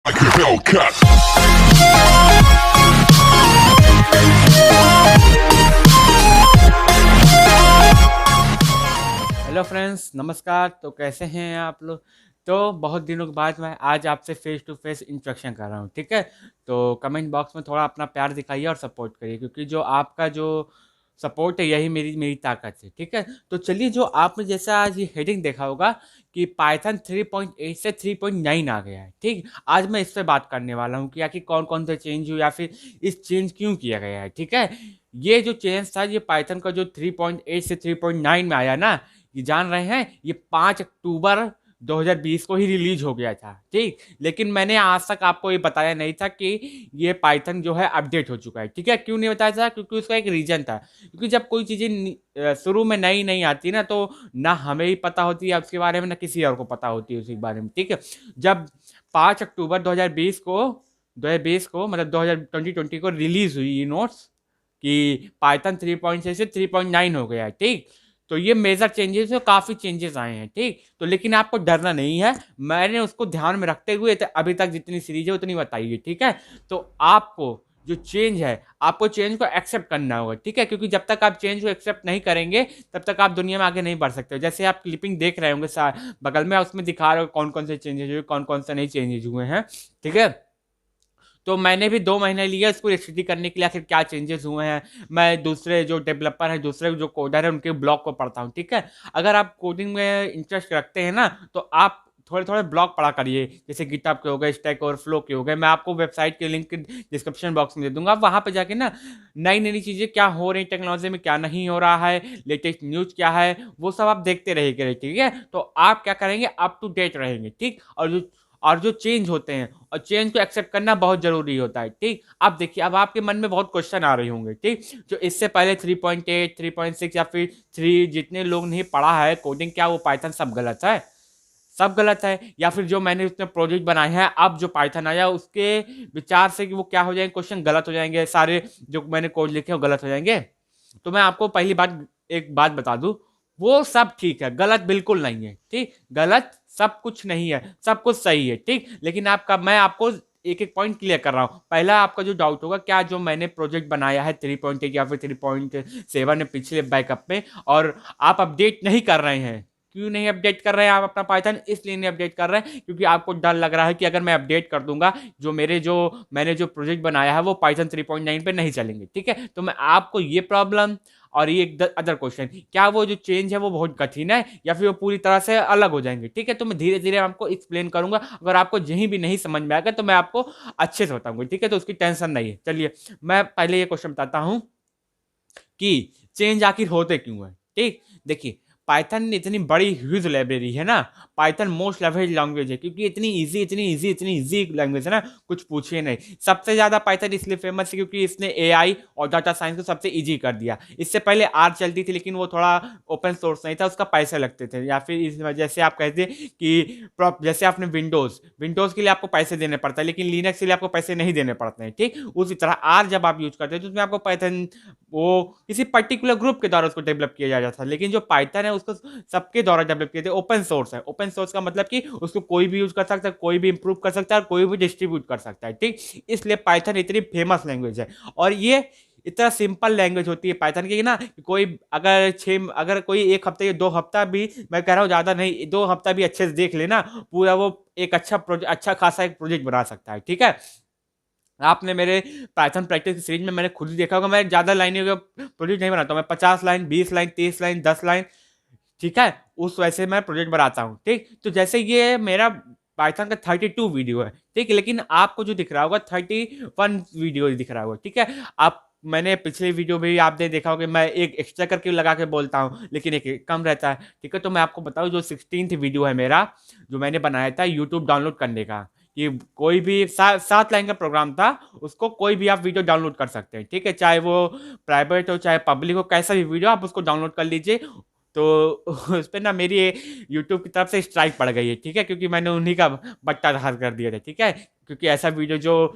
like a Hellcat. Hello friends, नमस्कार। तो कैसे हैं आप लोग? तो बहुत दिनों के बाद मैं आज आपसे फेस टू फेस इंट्रोडक्शन कर रहा हूँ, ठीक है? तो कमेंट बॉक्स में थोड़ा अपना प्यार दिखाइए और सपोर्ट करिए, क्योंकि जो आपका जो सपोर्ट है यही मेरी मेरी ताकत है, ठीक है? तो चलिए, जो आपने जैसा आज ये हेडिंग देखा होगा कि पाइथन 3.8 से 3.9 आ गया है, ठीक? आज मैं इस पे बात करने वाला हूँ कि आखिर कौन कौन से चेंज हुए या फिर इस चेंज क्यों किया गया है, ठीक है? ये जो चेंज था, ये पाइथन का जो 3.8 से 3.9 में आया ना, ये जान रहे हैं, ये 5 अक्टूबर 2020 को ही रिलीज हो गया था, ठीक? लेकिन मैंने आज तक आपको ये बताया नहीं था कि ये पाइथन जो है अपडेट हो चुका है, ठीक है? क्यों नहीं बताया था? क्योंकि उसका एक रीजन था। क्योंकि जब कोई चीज़ें शुरू में नई नई आती ना, तो ना हमें ही पता होती है उसके बारे में, ना किसी और को पता होती है उसके बारे में, ठीक है? जब 5 अक्टूबर 2020 को मतलब 2020 को रिलीज हुई ये नोट्स कि पाइथन 3.6 से 3.9 हो गया है, ठीक? तो ये मेजर चेंजेस है, काफ़ी चेंजेस आए हैं, ठीक? तो लेकिन आपको डरना नहीं है, मैंने उसको ध्यान में रखते हुए अभी तक जितनी सीरीज है उतनी बताई है, ठीक है? तो आपको जो चेंज है, आपको चेंज को एक्सेप्ट करना होगा, ठीक है? क्योंकि जब तक आप चेंज को एक्सेप्ट नहीं करेंगे, तब तक आप दुनिया में आगे नहीं बढ़ सकते। जैसे आप क्लिपिंग देख रहे होंगे बगल में, उसमें दिखा रहे हो कौन कौन से चेंजेस हुए, कौन कौन से नहीं चेंजेस हुए हैं, ठीक है? तो मैंने भी 2 महीने लिया इसको स्टडी करने के लिए, आखिर क्या चेंजेस हुए हैं। मैं दूसरे जो डेवलपर हैं, दूसरे जो कोडर हैं, उनके ब्लॉग को पढ़ता हूँ, ठीक है? अगर आप कोडिंग में इंटरेस्ट रखते हैं ना, तो आप थोड़े थोड़े ब्लॉग पढ़ा करिए, जैसे गिटहब के हो गए, स्टैक ओवरफ्लो के हो गए। मैं आपको वेबसाइट के लिंक डिस्क्रिप्शन बॉक्स में दे दूंगा, आप वहाँ पे जाके ना नई नई चीज़ें क्या हो रही टेक्नोलॉजी में, क्या नहीं हो रहा है, लेटेस्ट न्यूज़ क्या है, वो सब आप देखते रहिए, ठीक है? तो आप क्या करेंगे, अप टू डेट रहेंगे, ठीक? और जो चेंज होते हैं, और चेंज को एक्सेप्ट करना बहुत जरूरी होता है, ठीक? अब देखिए, अब आपके मन में बहुत क्वेश्चन आ रहे होंगे, ठीक? जो इससे पहले 3.8, 3.6 या फिर 3 जितने लोग नहीं पढ़ा है कोडिंग, क्या वो पाइथन सब गलत है? सब गलत है? या फिर जो मैंने उसमें प्रोजेक्ट बनाए हैं, अब जो पाइथन आया उसके विचार से कि वो क्या हो जाएंगे, क्वेश्चन गलत हो जाएंगे, सारे जो मैंने कोड लिखे वो गलत हो जाएंगे? तो मैं आपको पहली बात एक बात बता दूं, वो सब ठीक है, गलत बिल्कुल नहीं है, ठीक? गलत सब कुछ नहीं है, सब कुछ सही है, ठीक? लेकिन आपका मैं आपको एक एक पॉइंट क्लियर कर रहा हूं। पहला आपका जो डाउट होगा, क्या जो मैंने प्रोजेक्ट बनाया है 3.8 या फिर 3.7 में पिछले बैकअप में, और आप अपडेट नहीं कर रहे हैं? क्यों नहीं अपडेट कर रहे हैं आप अपना पाइथन? इसलिए नहीं अपडेट कर रहे हैं क्योंकि आपको डर लग रहा है कि अगर मैं अपडेट कर दूंगा, जो मैंने जो प्रोजेक्ट बनाया है वो पाइथन 3.9 पे नहीं चलेंगे, ठीक है? तो मैं आपको ये प्रॉब्लम और ये एक अदर क्वेश्चन, क्या वो जो चेंज है वो बहुत कठिन है या फिर वो पूरी तरह से अलग हो जाएंगे, ठीक है? तो मैं धीरे धीरे आपको एक्सप्लेन करूंगा। अगर आपको यहीं भी नहीं समझ में आएगा तो मैं आपको अच्छे से बताऊंगा, ठीक है? तो उसकी टेंशन नहीं है। चलिए, मैं पहले ये क्वेश्चन बताता हूँ कि चेंज आखिर होते क्यों है, ठीक? देखिए, पाइथन इतनी बड़ी ह्यूज लाइब्रेरी है ना, पाइथन मोस्ट लेवरेज लैंग्वेज है क्योंकि इतनी इजी लैंग्वेज है ना, कुछ पूछिए नहीं। सबसे ज्यादा पाइथन इसलिए फेमस है क्योंकि इसने एआई और डाटा साइंस को सबसे इजी कर दिया। इससे पहले आर चलती थी, लेकिन वो थोड़ा ओपन सोर्स नहीं था, उसका पैसे लगते थे, या फिर इस वजह से आप कहते हैं कि जैसे आपने विंडोज के लिए आपको पैसे देने पड़ता है, लेकिन लिनक्स के लिए आपको पैसे नहीं देने पड़ते हैं, ठीक? उसी तरह आर जब आप यूज करते हैं तो उसमें आपको पाइथन वो किसी पर्टिकुलर ग्रुप के द्वारा उसको डेवलप किया जा रहा था, लेकिन जो पाइथन है उसको सबके द्वारा डेवलप किए थे। ओपन सोर्स है, ओपन सोर्स का मतलब कि उसको कोई भी यूज कर सकता है, कोई भी इंप्रूव कर सकता है, और कोई भी डिस्ट्रीब्यूट कर सकता है, ठीक? इसलिए पाइथन इतनी फेमस लैंग्वेज है। और ये इतना सिंपल लैंग्वेज होती है पाइथन की ना, कोई अगर कोई 1 हफ्ते या 2 हफ्ता भी, मैं कह रहा हूँ ज्यादा नहीं, 2 हफ्ता भी अच्छे से देख लेना, पूरा वो एक अच्छा खासा एक प्रोजेक्ट बना सकता है, ठीक है? आपने मेरे पाइथन प्रैक्टिस की सीरीज में मैंने खुद ही देखा होगा, मैं ज़्यादा लाइनों का प्रोजेक्ट नहीं बनाता हूँ। मैं 50 लाइन, 20 लाइन, 30 लाइन, 10 लाइन, ठीक है, उस वैसे मैं प्रोजेक्ट बनाता हूँ, ठीक? तो जैसे ये मेरा पाइथन का 32 वीडियो है, ठीक है? लेकिन आपको जो दिख रहा होगा 31 वीडियो दिख रहा होगा, ठीक है? आप मैंने पिछले वीडियो में भी आपने देखा होगा, मैं एक एक्स्ट्रा करके लगा के बोलता हूँ, लेकिन एक कम रहता है, ठीक है? तो मैं आपको बताऊँ, जो 16th वीडियो है मेरा, जो मैंने बनाया था यूट्यूब डाउनलोड करने का, कि कोई भी 7 लाइन का प्रोग्राम था, उसको कोई भी आप वीडियो डाउनलोड कर सकते हैं, ठीक है? चाहे वो प्राइवेट हो चाहे पब्लिक हो, कैसा भी वीडियो आप उसको डाउनलोड कर लीजिए। तो उस पर ना मेरी यूट्यूब की तरफ से स्ट्राइक पड़ गई है, ठीक है? क्योंकि मैंने उन्हीं का बट्टा धार कर दिया था, ठीक है? क्योंकि ऐसा वीडियो जो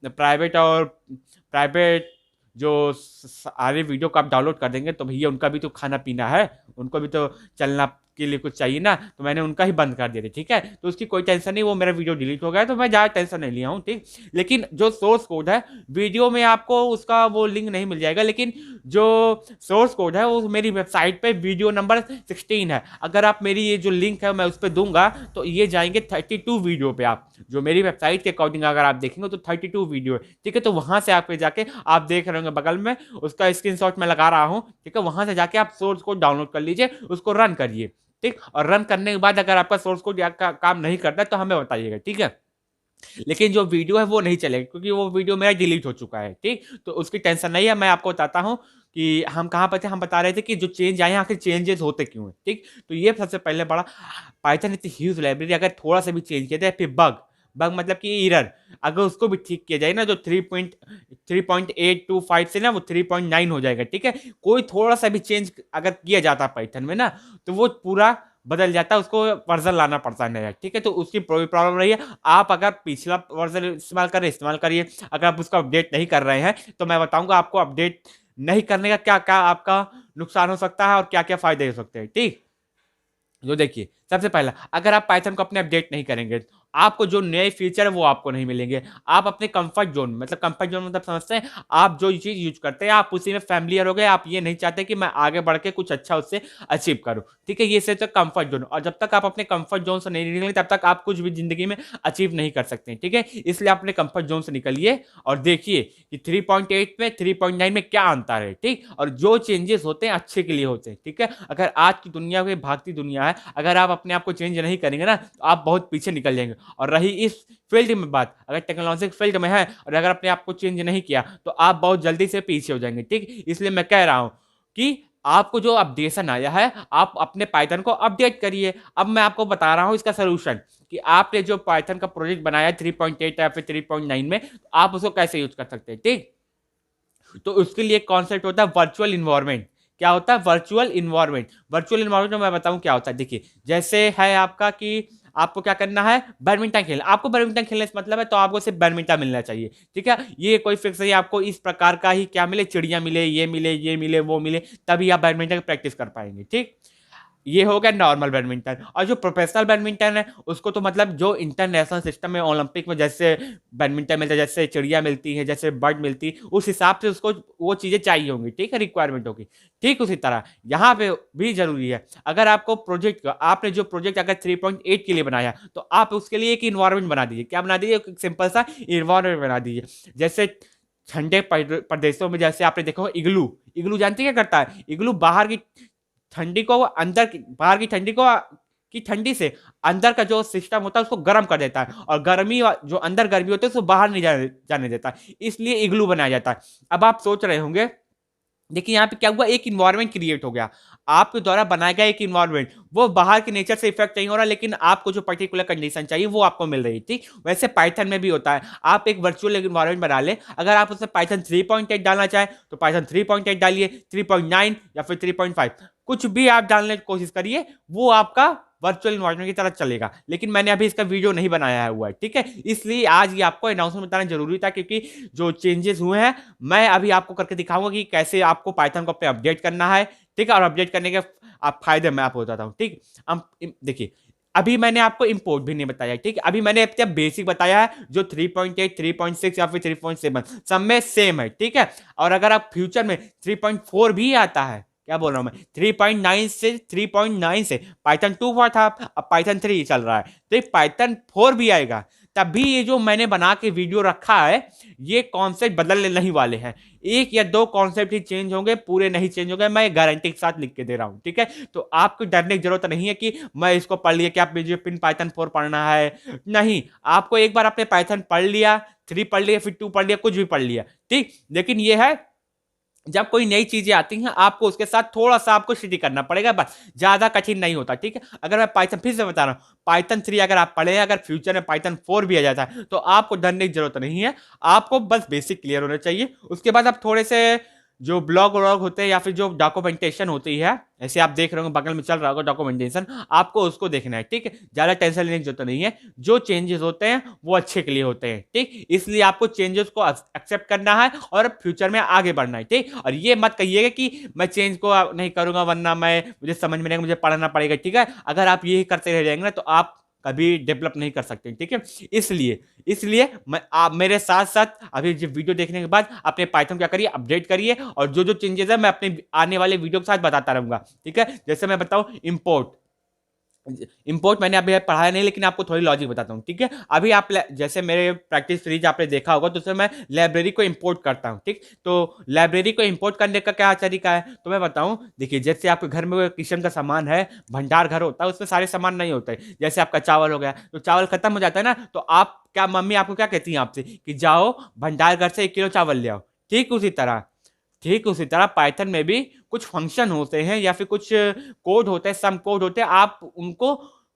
प्राइवेट जो सारे वीडियो को आप डाउनलोड कर देंगे, तो भैया उनका भी तो खाना पीना है, उनको भी तो चलना के लिए कुछ चाहिए ना, तो मैंने उनका ही बंद कर दिया था, ठीक है। तो उसकी कोई टेंशन नहीं, वो मेरा वीडियो डिलीट हो गया तो मैं ज़्यादा टेंशन नहीं लिया हूँ, ठीक। लेकिन जो सोर्स कोड है, वीडियो में आपको उसका वो लिंक नहीं मिल जाएगा, लेकिन जो सोर्स कोड है वो मेरी वेबसाइट पे वीडियो नंबर 16 है। अगर आप मेरी ये जो लिंक है मैं उस पर दूंगा तो ये जाएंगे 32 वीडियो पे। आप जो मेरी वेबसाइट के अकॉर्डिंग अगर आप देखेंगे तो 32 वीडियो है, ठीक है। तो वहां से आप पे जाके आप देख रहे होंगे बगल में उसका स्क्रीनशॉट मैं लगा रहा हूं, ठीक है। वहां से जाके आप सोर्स कोड डाउनलोड कर लीजिए, उसको रन करिए, ठीक। और रन करने के बाद अगर आपका सोर्स कोड काम नहीं करता तो हमें बताइएगा, ठीक है। लेकिन जो वीडियो है वो नहीं चलेगा क्योंकि वो वीडियो मेरा डिलीट हो चुका है, ठीक। तो उसकी टेंशन नहीं है, मैं आपको बताता हूँ कि हम कहाँ पर थे। हम बता रहे थे कि जो चेंज आए हैं आखिर चेंजेस होते क्यों हैं, ठीक। तो ये सबसे पहले बड़ा, पाइथन इतनी ह्यूज लाइब्रेरी अगर थोड़ा सा भी चेंज किया जाए, फिर बग बग मतलब कि एरर, अगर उसको भी ठीक किया जाए ना, जो 3.825 से ना वो 3.9 हो जाएगा, ठीक है। कोई थोड़ा सा भी चेंज अगर किया जाता पाइथन में ना तो वो पूरा बदल जाता है, उसको वर्जन लाना पड़ता है नया, ठीक है। तो उसकी प्रॉब्लम रही है। आप अगर पिछला वर्जन इस्तेमाल करिए। अगर आप उसको अपडेट नहीं कर रहे हैं तो मैं बताऊंगा आपको अपडेट नहीं करने का क्या क्या आपका नुकसान हो सकता है और क्या क्या फायदे हो सकते हैं, ठीक। जो देखिए, सबसे पहला, अगर आप पाइथन को अपने अपडेट नहीं करेंगे आपको जो नए फीचर है वो आपको नहीं मिलेंगे। आप अपने कंफर्ट जोन, मतलब कंफर्ट जोन मतलब समझते हैं, आप जो चीज यूज करते हैं आप उसी में फैमिलियर हो गए, आप ये नहीं चाहते कि मैं आगे बढ़ के कुछ अच्छा उससे अचीव करूं, ठीक है। ये से तो कंफर्ट जोन, और जब तक आप अपने कंफर्ट जोन से नहीं निकलेंगे तब तक आप कुछ भी जिंदगी में अचीव नहीं कर सकते, ठीक है। इसलिए अपने कंफर्ट जोन से निकलिए और देखिए कि 3.8 में 3.9 में क्या अंतर है, ठीक। और जो चेंजेस होते हैं अच्छे के लिए होते हैं, ठीक है। अगर आज की दुनिया में भागती दुनिया है, अगर आप अपने आप को चेंज नहीं करेंगे ना तो आप बहुत पीछे निकल जाएंगे। और रही इस फील्ड में बात, अगर टेक्नोलॉजी फील्ड में है और अगर अपने आप को चेंज नहीं किया तो आप बहुत जल्दी से पीछे हो जाएंगे, ठीक। इसलिए मैं कह रहा हूं कि आपको जो अपडेशन आया है आप अपने पाइथन को अपडेट करिए। अब मैं आपको बता रहा हूं इसका सोल्यूशन कि आपने जो पाइथन का प्रोजेक्ट बनाया 3.8 या फिर 3.9 में, आप उसको कैसे यूज कर सकते हैं, ठीक। तो उसके लिए एक कॉन्सेप्ट होता है वर्चुअल इन्वायरमेंट। क्या होता है वर्चुअल इन्वायरमेंट? वर्चुअल इन्वायरमेंट में मैं बताऊं क्या होता है। देखिए, जैसे है आपका कि आपको क्या करना है, बैडमिंटन खेलना। आपको बैडमिंटन खेलने से मतलब है तो आपको सिर्फ बैडमिंटन मिलना चाहिए, ठीक है। ये कोई फिक्स नहीं, आपको इस प्रकार का ही क्या मिले, चिड़िया मिले, ये मिले, ये मिले, वो मिले, तभी आप बैडमिंटन की प्रैक्टिस कर पाएंगे, ठीक। ये हो गया नॉर्मल बैडमिंटन। और जो प्रोफेशनल बैडमिंटन है उसको तो मतलब जो इंटरनेशनल सिस्टम में ओलंपिक में जैसे बैडमिंटन मिलता है, जैसे चिड़िया मिलती है, जैसे बर्ड मिलती है, उस हिसाब से उसको वो चीज़ें चाहिए होंगी, ठीक है, रिक्वायरमेंट होगी। ठीक उसी तरह यहाँ पे भी जरूरी है, अगर आपको प्रोजेक्ट का, आपने जो प्रोजेक्ट अगर 3.8 के लिए बनाया तो आप उसके लिए एक इन्वायरमेंट बना दीजिए। क्या बना दीजिए? एक सिंपल सा इन्वायरमेंट बना दीजिए। जैसे ठंडे प्रदेशों में जैसे आपने देखा इग्लू, इग्लू जानते क्या करता है? इग्लू बाहर की ठंडी को अंदर की, बाहर की ठंडी को की ठंडी से अंदर का जो सिस्टम होता है उसको गर्म कर देता है, और गर्मी जो अंदर गर्मी होती है उसको बाहर नहीं जाने देता, इसलिए इग्लू बनाया जाता है। अब आप सोच रहे होंगे, देखिए यहाँ पे क्या हुआ, एक इन्वायरमेंट क्रिएट हो गया, आपके द्वारा बनाया गया एक इन्वायरमेंट, वो बाहर के नेचर से इफेक्ट नहीं हो रहा, लेकिन आपको जो पर्टिकुलर कंडीशन चाहिए वो आपको मिल रही है, ठीक। वैसे पाइथन में भी होता है, आप एक वर्चुअल इन्वायरमेंट बना ले, अगर आप उसमें पाइथन 3.8 डालना चाहें तो पाइथन 3.8 डालिए, 3.9 या फिर 3.5, कुछ भी आप डालने की कोशिश करिए, वो आपका वर्चुअल इन्वायरमेंट की तरह चलेगा। लेकिन मैंने अभी इसका वीडियो नहीं बनाया हुआ है, ठीक है, इसलिए आज ये आपको अनाउंसमेंट बताना जरूरी था, क्योंकि जो चेंजेस हुए हैं मैं अभी आपको करके दिखाऊंगा कि कैसे आपको पाइथन को अपने अपडेट करना है, ठीक है। और अपडेट करने के आप फायदे मैं आपको बताता हूँ, ठीक। अब देखिए, अभी मैंने आपको इंपोर्ट भी नहीं बताया, ठीक है, अभी मैंने अब बेसिक बताया है, जो 3.8, 3.6 या फिर 3.7 सब में सेम है, ठीक है। और अगर आप फ्यूचर में 3.4 भी आता है, क्या बोल रहा हूं मैं, 3.9 से 3.9 से पाइथन 2 हुआ था, अब पाइथन 3 चल रहा है, तो पाइथन 4 भी आएगा, तभी ये जो मैंने बना के वीडियो रखा है ये कॉन्सेप्ट बदलने नहीं वाले हैं, एक या दो कॉन्सेप्ट ही चेंज होंगे, पूरे नहीं चेंज होंगे, मैं गारंटी के साथ लिख के दे रहा हूं, ठीक है। तो आपको डरने की जरूरत नहीं है कि मैं इसको पढ़ लिया कि आप मुझे पिन पाइथन 4 पढ़ना है, नहीं, आपको एक बार आपने पाइथन पढ़ लिया, 3 पढ़ लिया, फिर 2 पढ़ लिया, कुछ भी पढ़ लिया, ठीक। लेकिन ये है, जब कोई नई चीजें आती हैं आपको उसके साथ थोड़ा सा आपको स्टडी करना पड़ेगा, बस, ज्यादा कठिन नहीं होता, ठीक है। अगर मैं पाइथन फिर से बता रहा हूं, पाइथन 3 अगर आप पढ़े, अगर फ्यूचर में पाइथन 4 भी आ जाता है तो आपको डरने की जरूरत नहीं है, आपको बस बेसिक क्लियर होना चाहिए। उसके बाद आप थोड़े से जो ब्लॉग व्लॉग होते हैं या फिर जो डॉक्यूमेंटेशन होती है, ऐसे आप देख रहे होंगे बगल में चल रहा होगा डॉक्यूमेंटेशन, आपको उसको देखना है, ठीक है। ज्यादा टेंशन लेने की जरूरत नहीं है, जो चेंजेस होते हैं वो अच्छे के लिए होते हैं, ठीक। इसलिए आपको चेंजेस को एक्सेप्ट करना है और फ्यूचर में आगे बढ़ना है, ठीक। और ये मत कहिएगा कि मैं चेंज को नहीं करूंगा वरना मैं मुझे समझ में नहीं, मुझे पढ़ना पड़ेगा, ठीक है। अगर आप यही करते रह जाएंगे ना तो आप कभी डेवलप नहीं कर सकते, ठीक है। इसलिए इसलिए मैं आप मेरे साथ साथ अभी जो वीडियो देखने के बाद अपने पाइथन क्या करिए, अपडेट करिए, और जो जो चेंजेस है मैं अपने आने वाले वीडियो के साथ बताता रहूंगा, ठीक है। जैसे मैं बताऊं इंपोर्ट, इंपोर्ट मैंने अभी पढ़ाया नहीं, लेकिन आपको थोड़ी लॉजिक बताता हूँ, ठीक है। अभी आप जैसे मेरे प्रैक्टिस सीरीज आपने देखा होगा, तो उसमें मैं लाइब्रेरी को इंपोर्ट करता हूँ, ठीक। तो लाइब्रेरी को इंपोर्ट करने का क्या तरीका है तो मैं बताऊँ। देखिए, जैसे आपके घर में किचन का सामान है, भंडार घर होता है, उसमें सारे सामान नहीं होते। जैसे आपका चावल हो गया, तो चावल खत्म हो जाता है ना, तो आप क्या, मम्मी आपको क्या कहती है आपसे कि जाओ भंडार घर से 1 किलो चावल ले आओ। ठीक उसी तरह पाइथन में भी कुछ फंक्शन होते हैं या फिर कुछ कोड होते हैं, सम कोड होते हैं, आप उनको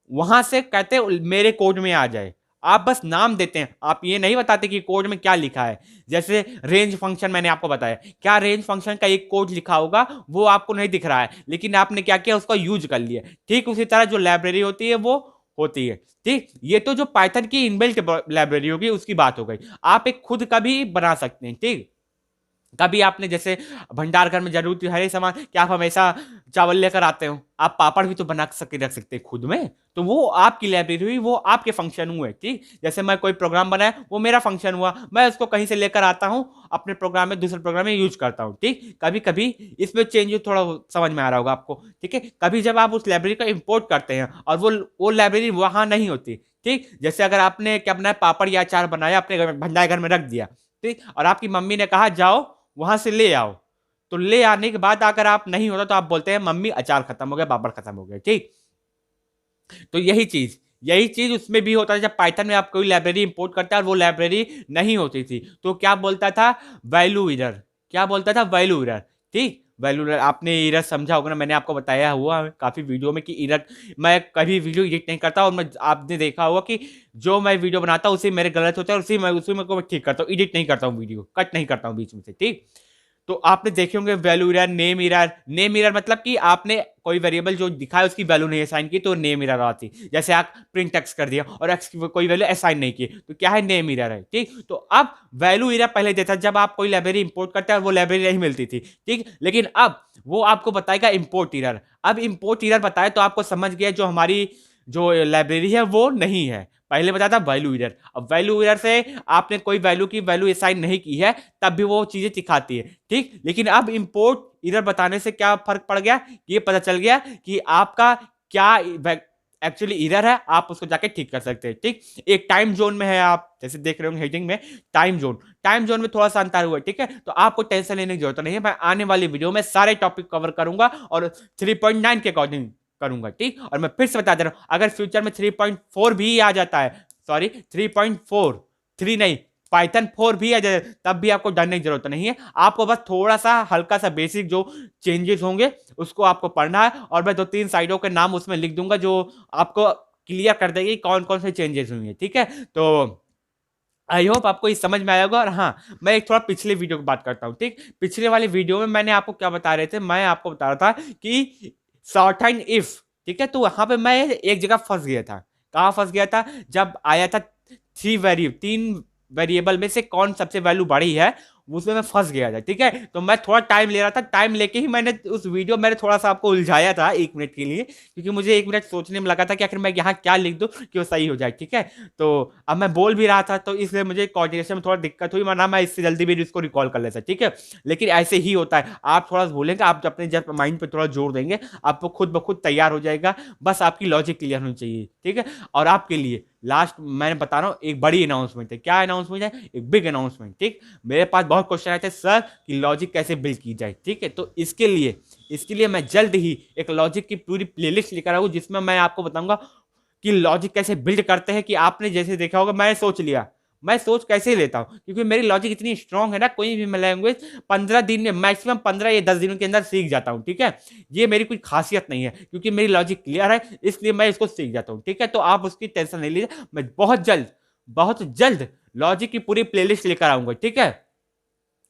वहां से कहते हैं मेरे कोड में आ जाए। आप बस नाम देते हैं, आप ये नहीं बताते कि कोड में क्या लिखा है। जैसे रेंज फंक्शन मैंने आपको बताया, क्या रेंज फंक्शन का एक कोड लिखा होगा वो आपको नहीं दिख रहा है, लेकिन आपने क्या किया, उसका यूज कर लिया। ठीक उसी तरह जो लाइब्रेरी होती है वो होती है, ठीक। ये तो जो पाइथन की इनबिल्ट लाइब्रेरी होगी उसकी बात हो गई। आप एक खुद का भी बना सकते हैं, ठीक। कभी आपने जैसे भंडार घर में जरूरत है सामान, क्या आप हमेशा चावल लेकर आते हो? आप पापड़ भी तो बना सके रख सकते हैं खुद में, तो वो आपकी लाइब्रेरी हुई, वो आपके फंक्शन हुए, ठीक। जैसे मैं कोई प्रोग्राम बनाया, वो मेरा फंक्शन हुआ, मैं उसको कहीं से लेकर आता हूं अपने प्रोग्राम में, दूसरे प्रोग्राम में यूज करता हूं, ठीक। कभी कभी इसमें चेंज थोड़ा समझ में आ रहा होगा आपको, ठीक है। कभी जब आप उस लाइब्रेरी का इंपोर्ट करते हैं और वो लाइब्रेरी वहां नहीं होती, ठीक। जैसे अगर आपने क्या बनाया, पापड़ या अचार बनाया, अपने भंडार घर में रख दिया, ठीक, और आपकी मम्मी ने कहा जाओ वहां से ले आओ, तो ले आने के बाद अगर आप नहीं होता तो आप बोलते हैं मम्मी अचार खत्म हो गया, पापड़ खत्म हो गया, ठीक। तो यही चीज उसमें भी होता है। जब पाइथन में आप कोई लाइब्रेरी इंपोर्ट करता है और वो लाइब्रेरी नहीं होती थी, तो क्या बोलता था, वैल्यू एरर। क्या बोलता था, वैल्यू एरर, ठीक। वैल्यू एरर आपने एरर समझा होगा ना, मैंने आपको बताया हुआ काफी वीडियो में कि एरर, मैं कभी वीडियो एडिट नहीं करता, और मैं आपने देखा होगा कि जो मैं वीडियो बनाता हूँ उसी मेरे गलत होता है, उसी में को मैं ठीक करता हूँ, एडिट नहीं करता हूँ, वीडियो कट नहीं करता हूँ बीच में से, ठीक। तो आपने देखे होंगे value error, name error. Name error मतलब कि आपने कोई वेरिएबल जो दिखा है उसकी वैल्यू नहीं असाइन की, तो नेम एरर आती। जैसे आप प्रिंट एक्स कर दिया और एक्स की कोई वैल्यू असाइन नहीं की, तो क्या है, नेम एरर है, ठीक। तो अब वैल्यू एरर पहले देता जब आप कोई लाइब्रेरी इंपोर्ट करते हैं और वो लाइब्रेरी नहीं मिलती थी, ठीक। लेकिन अब वो आपको बताएगा इंपोर्ट एरर। अब इंपोर्ट एरर बताए तो आपको समझ गया जो हमारी जो लाइब्रेरी है वो नहीं है। पहले बताया था वैल्यू एरर, अब वैल्यू एरर से आपने कोई वैल्यू की वैल्यू असाइन नहीं की है, तब भी वो चीजें दिखाती है, ठीक। लेकिन अब इंपोर्ट एरर बताने से क्या फर्क पड़ गया, ये पता चल गया कि आपका क्या एक्चुअली एरर है, आप उसको जाके ठीक कर सकते हैं, ठीक। एक टाइम जोन में है, आप जैसे देख रहे होंगे हेडिंग में टाइम जोन में थोड़ा सा अंतर हुआ है, ठीक है। तो आपको टेंशन लेने की जरूरत नहीं है, मैं आने वाली वीडियो में सारे टॉपिक कवर करूंगा और 3.9 के अकॉर्डिंग करूंगा, ठीक। और मैं फिर से बता दे रहा हूं, अगर फ्यूचर में 3.4 भी आ जाता है, सॉरी 3.4, 3 नहीं, पाइथन 4 भी आ जाए, तब भी आपको डरने की जरूरत नहीं है। आपको बस थोड़ा सा हल्का सा बेसिक जो चेंजेस होंगे उसको आपको पढ़ना है, और मैं 2-3 साइडों के नाम उसमें लिख दूंगा जो आपको क्लियर कर देगी कौन कौन से चेंजेस हुए हैं, ठीक है। तो आई होप आपको ये समझ में आया होगा। और हाँ, मैं एक थोड़ा पिछले वीडियो की बात करता हूँ, ठीक। पिछले वाले वीडियो में मैंने आपको क्या बता रहे थे, मैं आपको बता रहा था कि शॉर्ट एंड इफ, ठीक है। तो वहां पे मैं एक जगह फंस गया था। कहाँ फंस गया था, जब आया था 3 वेरिएबल में से कौन सबसे वैल्यू बड़ी है, उसमें मैं फंस गया था, ठीक है। तो मैं थोड़ा टाइम ले रहा था, टाइम लेके ही मैंने उस वीडियो मैंने थोड़ा सा आपको उलझाया था 1 मिनट के लिए, क्योंकि मुझे 1 मिनट सोचने में लगा था कि आखिर मैं यहाँ क्या लिख दूँ कि वो सही हो जाए, ठीक है। तो अब मैं बोल भी रहा था, तो इसलिए मुझे कोऑर्डिनेशन में थोड़ा दिक्कत हुई, वरना मैं इससे जल्दी भी इसको रिकॉल कर लेता, ठीक है। लेकिन ऐसे ही होता है, आप थोड़ा बोलेंगे, आप अपने जब माइंड पर थोड़ा जोर देंगे, आपको खुद ब खुद तैयार हो जाएगा। बस आपकी लॉजिक क्लियर होनी चाहिए, ठीक है। और आपके लिए लास्ट मैंने बता रहा हूँ, एक बड़ी अनाउंसमेंट है। क्या अनाउंसमेंट है, एक बिग अनाउंसमेंट, ठीक। मेरे पास बहुत क्वेश्चन आए थे, सर कि लॉजिक कैसे बिल्ड की जाए, ठीक है। तो इसके लिए मैं जल्द ही एक लॉजिक की पूरी प्लेलिस्ट लेकर आऊँ, जिसमें मैं आपको बताऊंगा कि लॉजिक कैसे बिल्ड करते हैं। कि आपने जैसे देखा होगा, मैंने सोच लिया, मैं सोच कैसे लेता हूं, क्योंकि मेरी लॉजिक इतनी स्ट्रांग है ना, कोई भी मैं लैंग्वेज 15 दिन में, मैक्सिमम 15 या 10 दिनों के अंदर सीख जाता हूं, ठीक है। ये मेरी कोई खासियत नहीं है, क्योंकि मेरी लॉजिक क्लियर है, इसलिए मैं इसको सीख जाता हूं, ठीक है। तो आप उसकी टेंशन नहीं लीजिए, मैं बहुत जल्द लॉजिक की पूरी प्लेलिस्ट लेकर आऊंगा, ठीक है।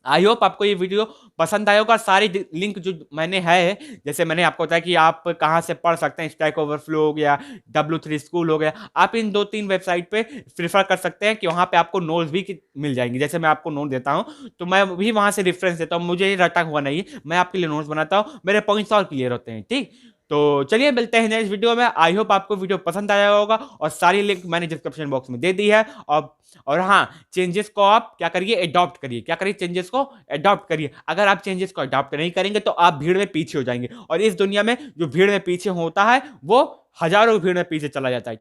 आई होप आपको ये वीडियो पसंद आया होगा। सारी लिंक जो मैंने है, जैसे मैंने आपको बताया कि आप कहाँ से पढ़ सकते हैं, स्टैक ओवरफ्लो हो गया, W3 स्कूल हो गया, आप इन 2-3 वेबसाइट पे प्रेफर कर सकते हैं कि वहाँ पे आपको नोट्स भी मिल जाएंगी। जैसे मैं आपको नोट देता हूँ तो मैं भी वहाँ से रेफरेंस देता हूँ, मुझे रटा हुआ नहीं, मैं आपके लिए नोट्स बनाता हूँ, मेरे पॉइंट्स और क्लियर होते हैं। ठीक, तो चलिए मिलते हैं नेक्स्ट वीडियो में। आई होप आपको वीडियो पसंद आया होगा, और सारी लिंक मैंने डिस्क्रिप्शन बॉक्स में दे दी है। और हाँ, चेंजेस को आप क्या करिए, अडॉप्ट करिए। क्या करिए, चेंजेस को अडॉप्ट करिए। अगर आप चेंजेस को अडॉप्ट नहीं करेंगे तो आप भीड़ में पीछे हो जाएंगे, और इस दुनिया में जो भीड़ में पीछे होता है वो हजारों की भीड़ में पीछे चला जाता है।